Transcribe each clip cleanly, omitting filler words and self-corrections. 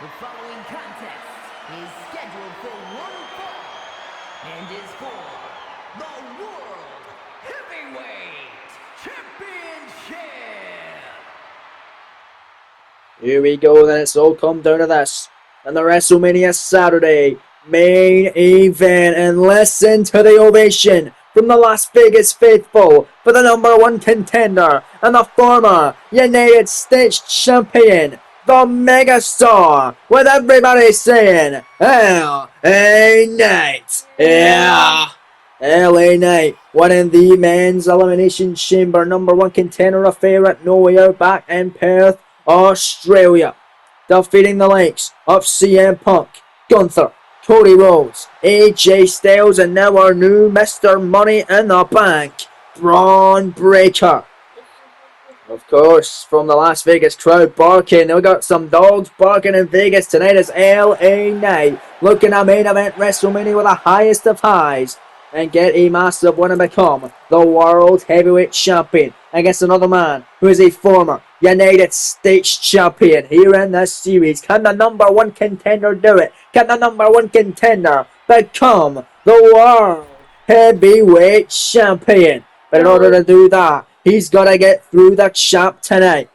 The following contest is scheduled for one fall and is for the World Heavyweight Championship. Here we go, then it's all come down to this. And the WrestleMania Saturday main event. And listen to the ovation from the Las Vegas faithful for the #1 contender and the former United States champion, the megastar, with everybody saying, L.A. Knight. Yeah. L.A. Knight winning the men's elimination chamber #1 contender affair at No Way Out back in Perth, Australia, defeating the likes of CM Punk, Gunther, Cody Rhodes, AJ Styles, and now our new Mr. Money in the Bank, Braun Breaker. Of course, from the Las Vegas crowd barking. We got some dogs barking in Vegas tonight as L.A. Knight looking at main event WrestleMania with the highest of highs and get a massive win and become the World Heavyweight Champion against another man who is a former United States Champion here in this series. Can the #1 contender do it? Can the #1 contender become the World Heavyweight Champion? But in order to do that, he's got to get through the champ tonight.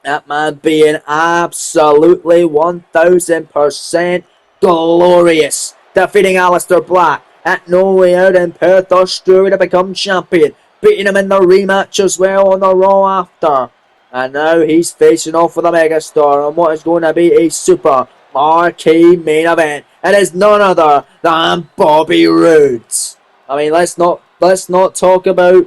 That man being absolutely 1000% glorious, defeating Aleister Black at No Way Out in Perth, Australia to become champion, beating him in the rematch as well on the Raw after. And now he's facing off with a megastar on what is going to be a super marquee main event. It is none other than Bobby Roode. I mean, let's not talk about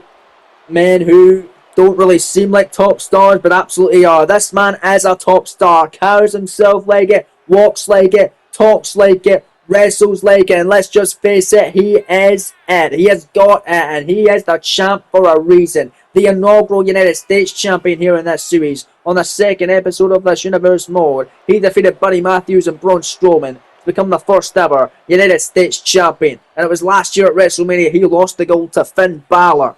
men who don't really seem like top stars, but absolutely are. This man is a top star, carries himself like it, walks like it, talks like it, wrestles like it, and let's just face it, he is it. He has got it, and he is the champ for a reason. The inaugural United States champion here in this series. On the second episode of this Universe mode, he defeated Buddy Matthews and Braun Strowman to become the first ever United States champion. And it was last year at WrestleMania he lost the gold to Finn Balor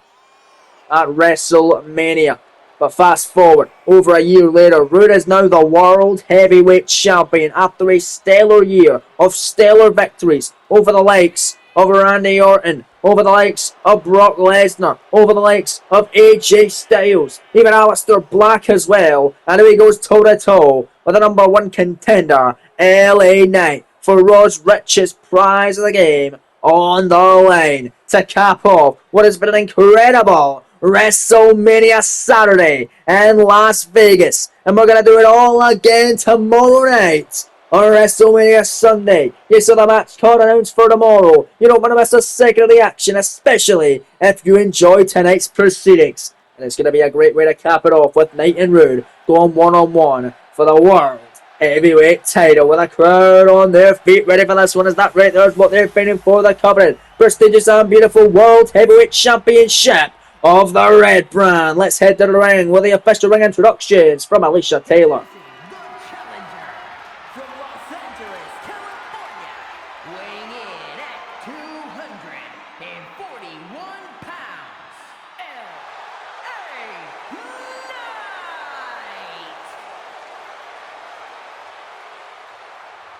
at WrestleMania. But fast forward, over a year later, Roode is now the World Heavyweight Champion after a stellar year of stellar victories over the likes of Randy Orton, over the likes of Brock Lesnar, over the likes of AJ Styles, even Aleister Black as well. And here he goes toe-to-toe with the #1 contender, L.A. Knight, for Raw's richest prize of the game on the line to cap off what has been an incredible WrestleMania Saturday in Las Vegas. And we're going to do it all again tomorrow night on WrestleMania Sunday. You saw the match card announced for tomorrow. You don't want to miss a second of the action, especially if you enjoy tonight's proceedings. And it's going to be a great way to cap it off with Knight and Roode going one-on-one for the World Heavyweight title with a crowd on their feet ready for this one. Is that right? There's what they're fighting for, the coveted, prestigious and beautiful World Heavyweight Championship of the Red brand. Let's head to the ring with the official ring introductions from Alicia Taylor.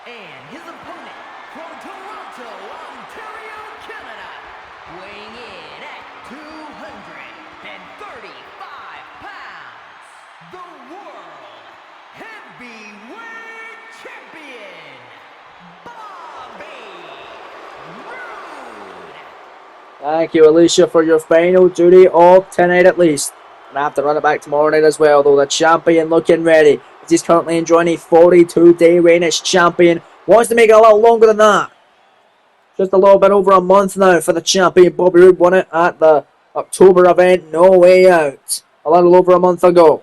And his opponent from Toronto, Ontario, Canada, weighing in at 235 pounds, the World Heavyweight Champion, Bobby Roode. Thank you, Alicia, for your final duty of tonight at least. And I have to run it back tomorrow night as well, though. The champion looking ready. He's currently enjoying a 42-day reign as champion. Wants to make it a little longer than that. Just a little bit over a month now for the champion. Bobby Roode won it at the October event, No Way Out, a little over a month ago.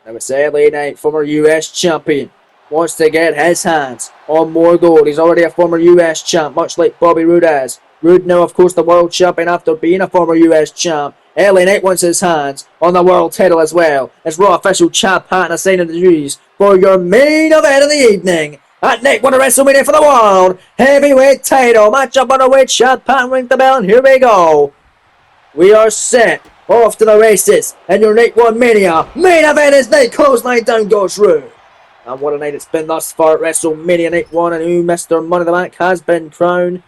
Now it's L.A. Knight, former US champion, wants to get his hands on more gold. He's already a former US champ, much like Bobby Roode is. Roode now, of course, the world champion after being a former US champ. L.A. Knight wants his hands on the world title as well. As Raw official Chad Patton is signing the duties for your main event of the evening. At Night 1 of WrestleMania for the World Heavyweight title. Matchup on the way. Chad Patton ring the bell and here we go. We are set. Off to the races. And your Night 1 Mania main event is Night Clothesline down goes Roode. And what a night it's been thus far at WrestleMania Night 1, and who Mr. Money in the Bank has been crowned.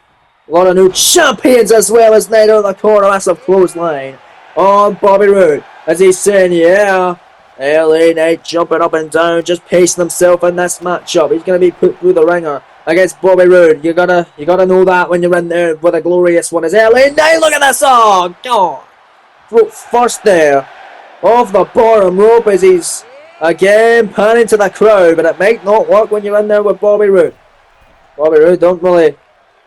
A lot of new champions as well as Knight out of the corner. Massive clothesline on Bobby Roode as he's saying, yeah, LA Knight jumping up and down, just pacing himself in this matchup. He's going to be put through the ringer against Bobby Roode. You gotta know that when you're in there with a glorious one. Is LA Knight? Look at this! Oh God! Throat first there off the bottom rope as he's again panning to the crowd, but it might not work when you're in there with Bobby Roode. Bobby Roode don't really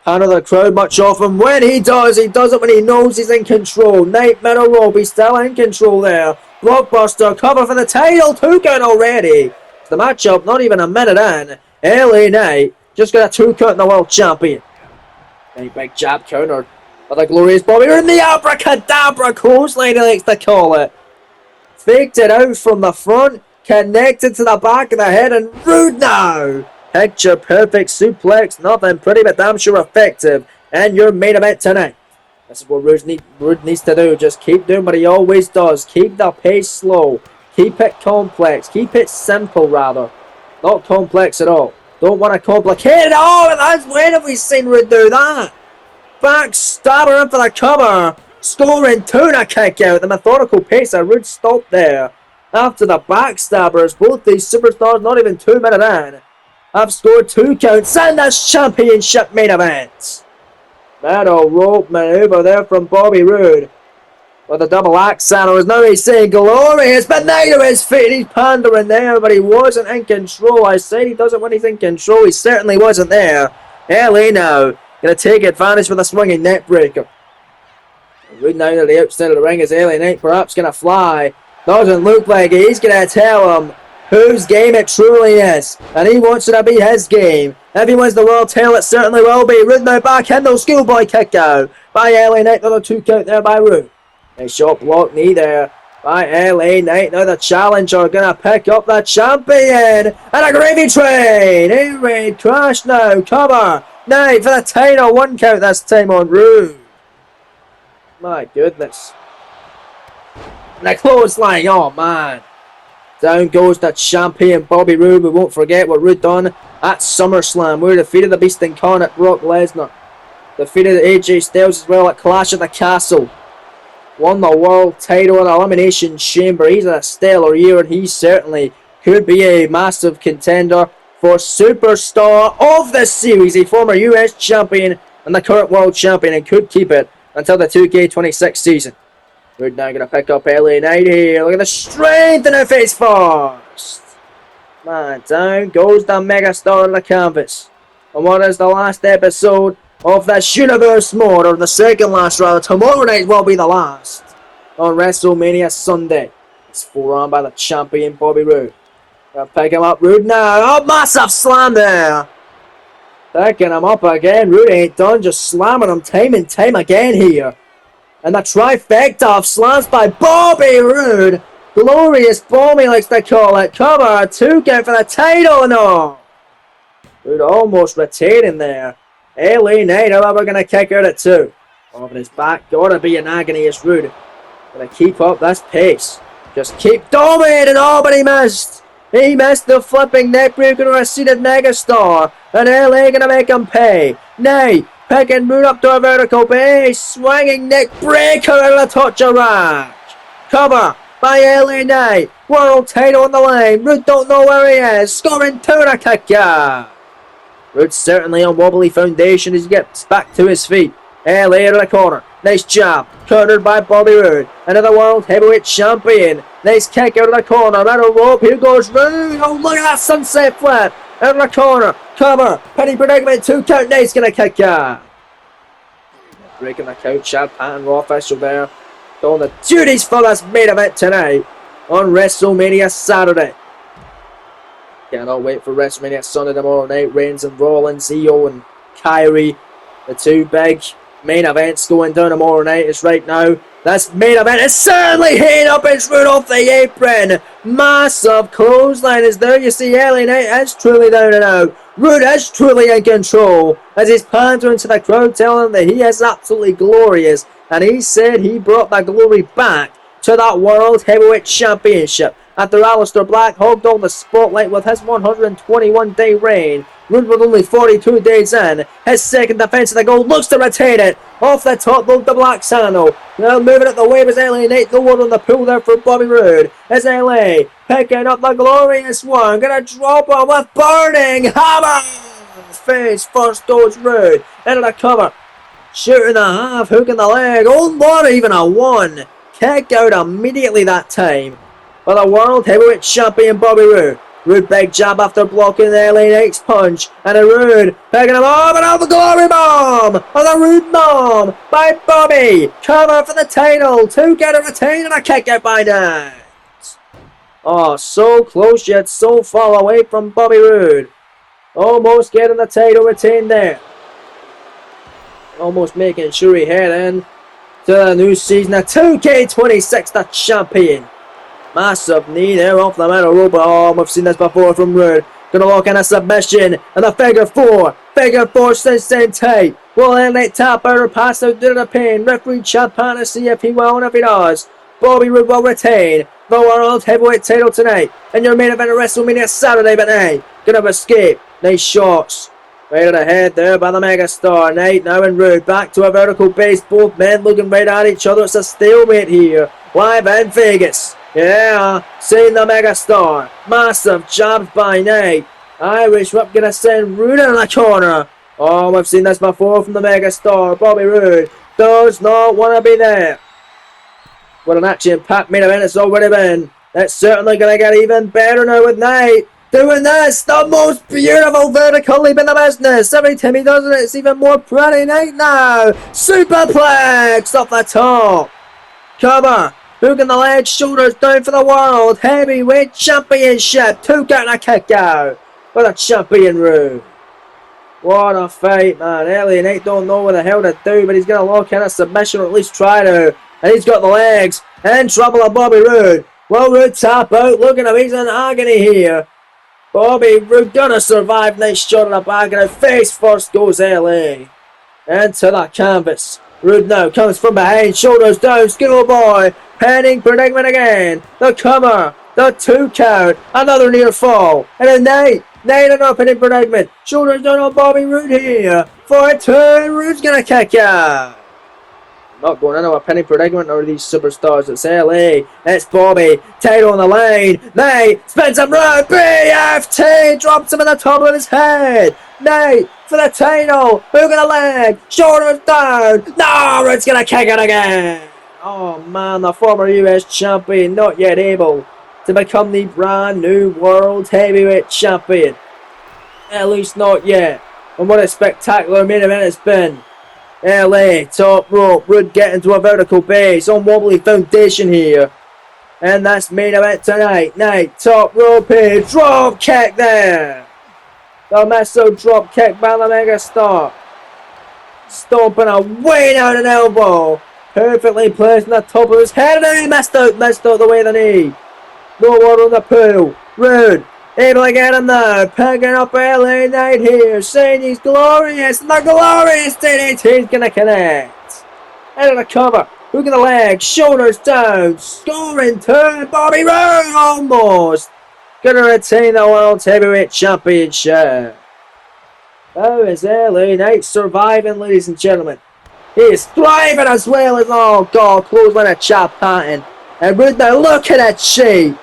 pan to the crowd much often. When he does it when he knows he's in control. Knight middle rope, he's still in control there. Blockbuster cover for the title, 2 count already. The matchup not even a minute in. LA Knight just got a 2 count in the world champion. A big jab counter for the glorious Bobby Roode. The abracadabra clothesline, he likes to call it. Faked it out from the front, connected to the back of the head, and Roode now. Picture perfect suplex, nothing pretty but damn sure effective. And your main event tonight. This is what Roode needs to do. Just keep doing what he always does. Keep the pace slow. Keep it complex. Keep it simple, rather. Not complex at all. Don't want to complicate it. Oh, that's when have we seen Roode do that? Backstabber in for the cover. Scoring 2 and a kick out. The methodical pace of Roode stopped there. After the backstabbers, both these superstars, not even 2 minutes in, have scored 2 counts in this championship main event. Middle rope maneuver there from Bobby Roode. With a double axe handle, as now he's saying glorious, but Knight to his feet. He's pandering there, but he wasn't in control. I said he does it when he's in control. He certainly wasn't there. LA now going to take advantage with a swinging neck breaker. Roode now to the outside of the ring as LA Knight perhaps going to fly. Doesn't look like it. He's going to tell him whose game it truly is, and he wants it to be his game. If he wins the world title, it certainly will be. Roode now back in, no schoolboy kick out by LA Knight. Another 2 count there by Roode. A short block knee there by LA Knight. Now the challenger gonna pick up the champion, and a gravy train. A crash now, cover. Knight for the title, 1 count this time on Roode. My goodness. And the clothesline, oh man. Down goes the champion Bobby Roode. We won't forget what Roode done at SummerSlam, where he defeated the Beast Incarnate Brock Lesnar. Defeated AJ Styles as well at Clash at the Castle. Won the world title in Elimination Chamber. He's had a stellar year, and he certainly could be a massive contender for Superstar of the Series. A former US champion and the current world champion, and could keep it until the 2K26 season. Roode now going to pick up LA Knight here. Look at the strength in her face first. Man, down goes the megastar on the canvas. And what is the last episode of this universe mode, or the second last rather? Tomorrow night will be the last on WrestleMania Sunday. It's forearmed by the champion Bobby Roode. Gonna pick him up, Roode now. Oh, massive slam there. Picking him up again. Roode ain't done, just slamming him time and time again here. And the trifecta of slams by Bobby Roode. Glorious bomb, he likes to call it. Cover, 2 count for the title and all. Roode almost retaining there. LA Knight, however, going to kick out at 2. Off his back, gotta be an agony as Roode. Gonna keep up this pace. Just keep dominating. Oh, but he missed. He missed the flipping neck breaker to a seated megastar. And LA gonna make him pay. Knight picking Roode up to a vertical base. Swinging neck breaker out of the torture rack. Cover by LA Knight. World title on the line. Roode don't know where he is. Scoring 2 and a kick out. Roode certainly on wobbly foundation as he gets back to his feet. LA out of the corner. Nice jab. Countered by Bobby Roode. Another world heavyweight champion. Nice kick out of the corner. Middle rope. Here goes Roode. Oh, look at that sunset flip. Out of the corner. Cover. Penny predicament. 2 count. Nice gonna kick out. Breaking the count. Chad Patton, Raw official there. Doing the duties for this main event tonight on WrestleMania Saturday. Cannot wait for WrestleMania Sunday tomorrow night. Reigns and Rollins, Io and Kyrie. The 2 big main events going down tomorrow night. Is right now. This main event is certainly heating up. It's Roode off the apron. Massive clothesline is there. You see LA Knight is truly down and out. Roode is truly in control as he's pandering to the crowd, telling them that he is absolutely glorious. And he said he brought that glory back to that World Heavyweight Championship. after Aleister Black hogged all the spotlight with his 121-day reign. Roode with only 42 days in. His second defense of the gold looks to retain it. Off the top rope to Black Sano. Now moving it the way was LA Knight. No one on the pool there for Bobby Roode. As LA picking up the glorious one. Gonna drop on with burning hammer. Face first goes Roode. Into the cover. Shooting the half, hooking the leg. Oh, not even a one. Kick out immediately that time. For the World Heavyweight Champion Bobby Roode. Roode big jab after blocking the LA Knight's punch. And a Roode picking him up and out the glory bomb. Or the Roode bomb by Bobby. Cover for the title. 2 get a retain and a kick out by Knight. Oh, so close yet so far away from Bobby Roode. Almost getting the title retained there. Almost making sure he head in to the new season of 2K26, the champion. Massive knee there off the middle rope. Oh, we've seen this before from Roode. Gonna lock in a submission and a figure four. Figure four since then tight. Will LA tap out or pass out due to the pain? Referee Chad Pan to see if he will, and if he does, Bobby Roode will retain the World Heavyweight title tonight. And your main event at WrestleMania Saturday, but Knight gonna escape. Nice shots. Right at the head there by the megastar. Knight now and Roode back to a vertical base. Both men looking right at each other. It's a stalemate here. Live in Vegas. Yeah, seeing the megastar. Massive jabs by Knight. Irish whip gonna send Roode in the corner. Oh, we've seen this before from the megastar. Bobby Roode does not want to be there. What an action-packed main event it's already been. It's certainly gonna get even better now with Knight doing this, the most beautiful vertical leap in the business. Every time he does it, it's even more pretty. Knight now. Superplex off the top. Cover. Hooking the leg, shoulders down for the World Heavyweight Championship. 2 count and a kick out for the champion Roode. What a fight, man. LA Knight don't know what the hell to do, but he's going to lock in a submission or at least try to. And he's got the legs. In trouble of Bobby Roode. Will Roode tap out? Look at him, he's in agony here. Bobby Roode gonna survive. Nice shot in the back and face first goes LA. Into the canvas. Roode now comes from behind, shoulders down, Skittle Boy. Penning predicament again. The cover. The 2 count. Another near fall. And a Knight. Knight an opening predicament. Shoulders down on Bobby Roode here. For a turn. Roode's gonna kick out. Not going into a penny predicament or these superstars. It's LA. It's Bobby. Title on the line. Knight spins him round. BFT drops him in the top of his head. Knight for the title. Hook of the leg. Shoulders down. No, Roode's gonna kick it again. Oh man, the former US champion not yet able to become the brand new World Heavyweight Champion. At least not yet. And what a spectacular main event it's been. LA, top rope, Roode getting to a vertical base on wobbly foundation here. And that's main event tonight. Knight, top rope here, drop kick there. The missile drop kick by the megastar. Stomping away down an elbow. Perfectly placed on the top of his head, and he missed out the way of the knee. No one on the pool. Roode able to get him now, picking up LA Knight here, saying he's glorious, and the glorious DDT's gonna connect. Into the cover, hook in the leg, shoulders down, scoring turn, Bobby Roode almost gonna retain the World Heavyweight Championship. How is LA Knight surviving, ladies and gentlemen? He is thriving as well as, oh god, clothesline of Chad Patton. And Roode now, look at that shape.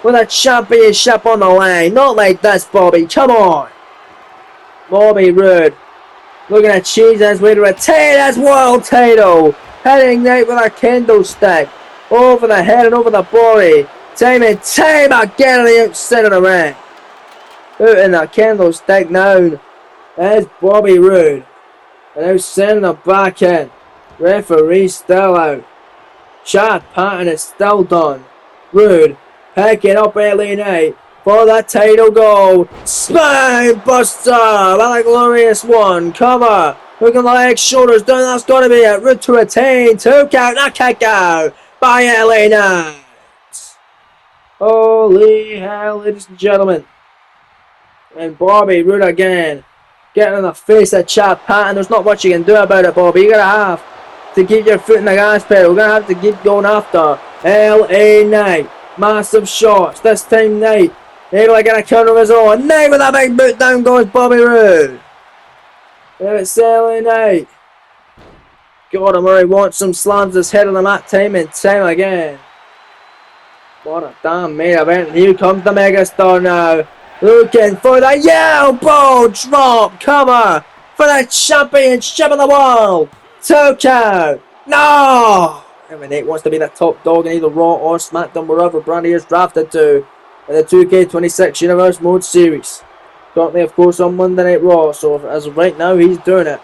With a championship on the line. Not like this, Bobby. Come on. Bobby Roode looking at cheese his way to retain his world title. Hitting Knight with a kendo stick. Over the head and over the body. Time and time again on the outside of the ring. Putting the kendo stick down. There's Bobby Roode. And now sending the back in. Referee still out. Chad Patton is still done. Roode picking up LA Knight for the title goal. Spine buster by the glorious one. Cover. Hooking the legs, shoulders down. That's got to be it. Roode to retain. 2 count. Not kick out by LA Knight. Holy hell, ladies and gentlemen. And Bobby Roode again. Getting in the face of Chad Patton. There's not much you can do about it, Bobby. You're going to have to keep your foot in the gas pedal. We're going to have to keep going after LA Knight. Massive shots. This time Knight able to get a counter of his own. Knight with a big boot. Down goes Bobby Roode. There it's LA Knight. God, Murray wants some slams his head on the mat time and time again. What a damn main event. Here comes the megastar now. Looking for the elbow drop cover for the championship of the world. 2 count. No! Nate wants to be the top dog in either Raw or SmackDown, wherever Brandy is drafted to in the 2K26 Universe Mode Series. Currently, of course, on Monday Night Raw, so as of right now, he's doing it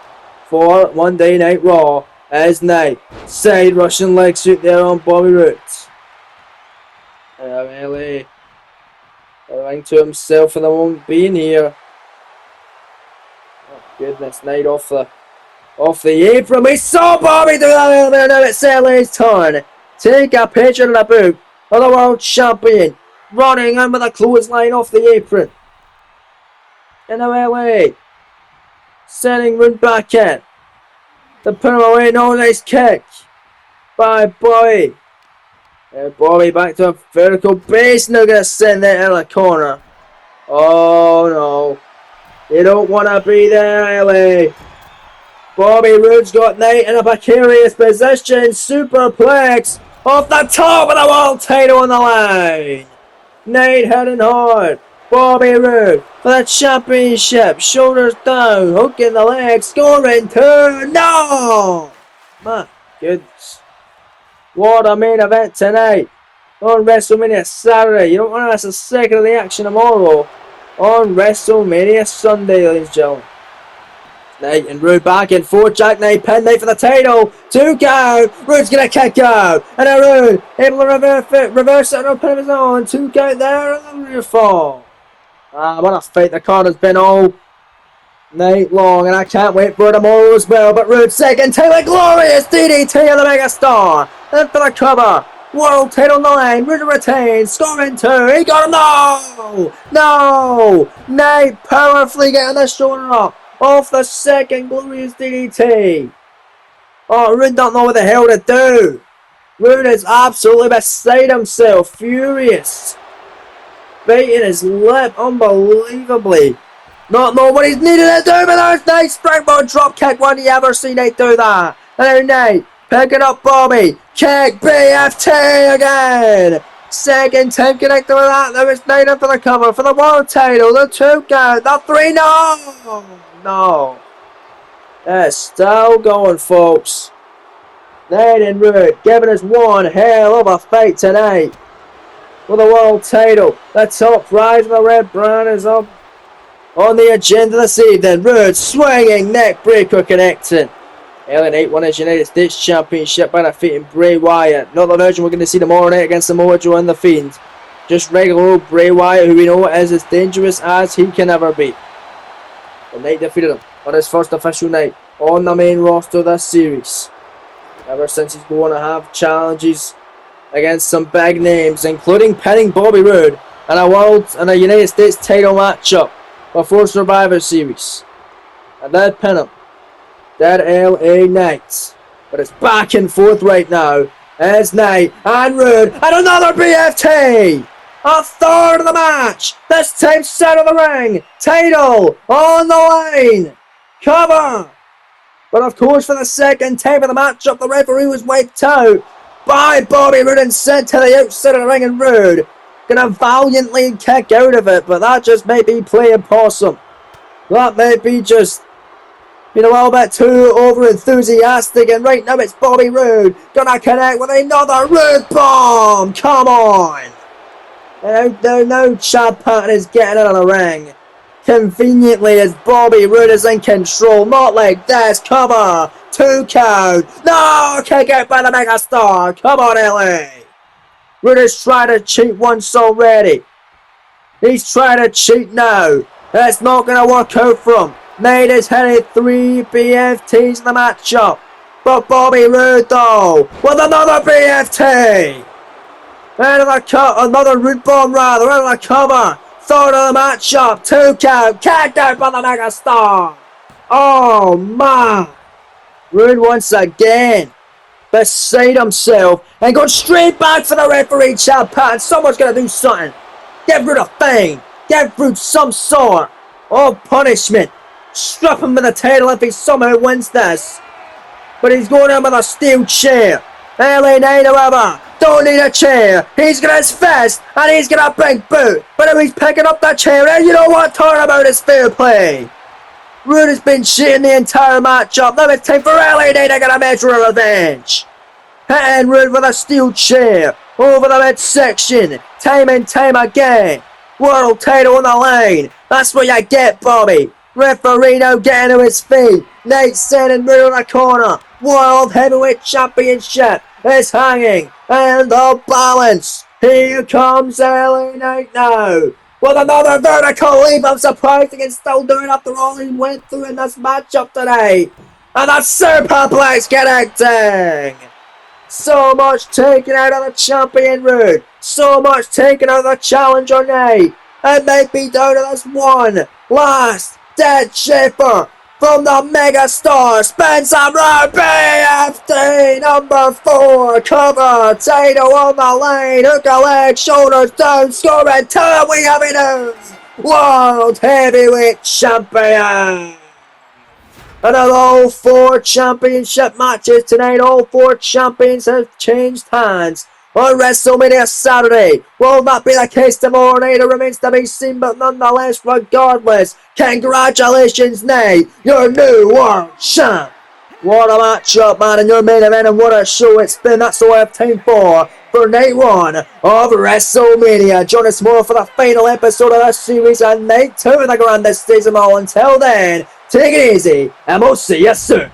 for Monday Night Raw as Knight. Side Russian leg suit there on Bobby Roode. Really ring to himself for the moment being here. Oh, goodness, Knight off the apron. We saw Bobby do that earlier. Now it's LA's turn. Take a picture of the boot of the world champion. Running in with a clothesline off the apron. And now LA sending Roode back in. They put him away. No, nice kick by Bobby. Bobby back to a vertical base. Now gonna send that in the corner. Oh no. You don't want to be there, LA. Bobby Roode's got Knight in a precarious position. Superplex off the top of the world title on the line. Knight heading hard. Bobby Roode for the championship. Shoulders down. Hooking the leg. Scoring 2. No! My goodness. What a main event tonight on WrestleMania Saturday. You don't want to miss a second of the action tomorrow on WrestleMania Sunday, ladies and gentlemen. Knight and Roode back and forth. Jack Knight pin Knight for the title. 2 count. Roode's gonna kick out. And now Roode able to reverse it and pin of his own. 2 count there and the rear fall. What a fight the card has been all night long, and I can't wait for tomorrow as well. But Roode's second title, glorious DDT of the megastar. And for the cover, world title 9, Roode retains, scoring 2. He got him. No! Knight powerfully getting the shoulder up off the second glorious DDT. Oh, Roode don't know what the hell to do. Roode is absolutely beside himself, furious. Biting his lip unbelievably. Not know what he's needed to do, but there's Knight springboard drop kick. When do you ever see Knight do that? And now Knight picking up Bobby. Kick BFT again. Second time connected with that. There is Knight in for the cover for the world title. The 2 count. The 3. No. It's still going, folks. Knight and Roode giving us one hell of a fight tonight for the world title. The top prize of the red brand is up on the agenda this evening. Roode swinging neck breaker connecting. LA Knight won his United States Championship by defeating Bray Wyatt. Not the version we're going to see tomorrow night against Samoa Joe and The Fiend. Just regular old Bray Wyatt, who we know is as dangerous as he can ever be. The Knight defeated him on his first official night on the main roster of this series. Ever since he's going to have challenges against some big names, including pinning Bobby Roode in a United States title matchup before Survivor Series. And they'd pin him. That LA Knight. But it's back and forth right now as Knight and Roode and another BFT. A third of the match. This time center of the ring. Title on the line. Cover. But of course for the second time of the matchup, the referee was wiped out by Bobby Roode and sent to the outside of the ring, and Roode gonna valiantly kick out of it, but that just may be playing possum. That may be just being a little bit too over enthusiastic, and right now it's Bobby Roode gonna connect with another Roode bomb. Come on! Now Chad Patton is getting out of the ring conveniently as Bobby Roode is in control. Not like this. Cover. 2 count. No! Kick out by the megastar. Come on, LA. Roode has tried to cheat once already. He's trying to cheat now. It's not going to work out for him. Knight has hit 3 BFTs in the matchup. But Bobby Roode, though, with another BFT. Another Roode bomb, rather. Out of the cover. Third of the matchup. 2 count. Kicked out by the megastar. Oh, man. Roode once again beside himself and going straight back for the referee chat pad. Someone's going to do something. Give Roode a fine. Give Roode some sort of punishment. Strap him with the title if he somehow wins this. But he's going in with a steel chair. LA Knight, however, don't need a chair. He's got his fist and he's got a big boot. But if he's picking up that chair, and you know what? Turnabout is fair play. Roode has been cheating the entire matchup. Now it's time for LA Knight to get a measure of revenge. Hitting Roode with a steel chair over the midsection, time and time again. World title on the line. That's what you get, Bobby. Referee now getting to his feet. Knight sending Roode on the corner. World Heavyweight Championship is hanging in the balance. Here comes LA Knight now with another vertical leap. I'm surprised he can still do it after all he went through in this matchup today. And that's superplex connecting. So much taken out of the champion Roode. So much taken out of the challenger Knight. It may be down to this one last dead shaper from the mega star Spencer Roode. BFT number 4 cover, title on the line, hook a leg, shoulders down, scoring 2. We have it, World Heavyweight Champion. And of all 4 championship matches tonight, all 4 champions have changed hands on WrestleMania Saturday. Will that be the case tomorrow night? It remains to be seen, but nonetheless, regardless, congratulations, Knight, your new world champ. What a matchup, man, and your main event, and what a show it's been. That's all I have time for night 1 of WrestleMania. Join us more for the final episode of this series and night 2 of the grandest season. Until then, take it easy, and we'll see you soon.